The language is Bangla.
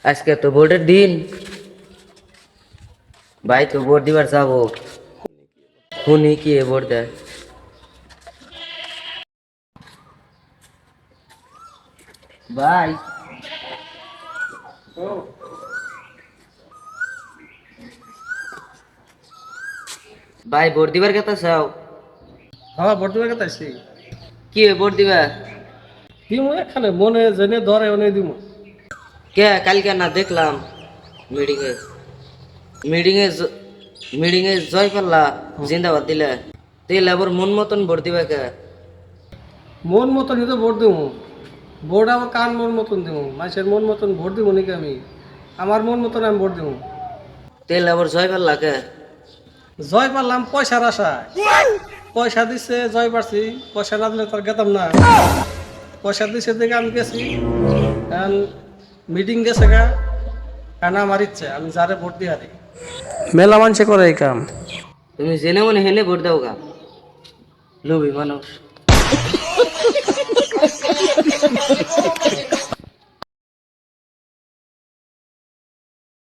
আজকে তো ভোটের দিন, ভাই তো ভোট দিবার যাবো। শুনি কি ভোট দেয়। ভাই ভাই ভোট দিবার কথা চাও? হ্যাঁ ভোট দিবার কথা আইছি। কি ভোট দিবা? দিমু এখানে মনে জেনে ধরে অনে দিমু। কে কালকে না দেখলাম মিটিং এ মিটিং এ মিটিং এ জয় পাল্লা জিন্দাবাদ দিলে দিলে আবার মন মতন ভোট দিবা কে? মন মতনই তো ভোট দিমু। ভোট আবার কার মন মতন দিমু? মানুষের মন মতন ভোট দিমু নাকি আমি? আমার মন মতন আমি ভোট দিমু। দিলে আবার জয় পাল্লা কে? জয় পারলাম পয়সার আশায়। পয়সা দিচ্ছে জয় পারছি, পয়সা না দিলে তার গেতাম না। পয়সা দিচ্ছে দেখে আমি গেছি। এখন মিটিং গেছে গা, কারণ আমার ইচ্ছে আমি যারে ভোট দিয়ে হারি। মেলা মানুষে করে এই কাম। তুমি জেনে মনে হেনে ভোট দাও গা, লোভী মানুষ।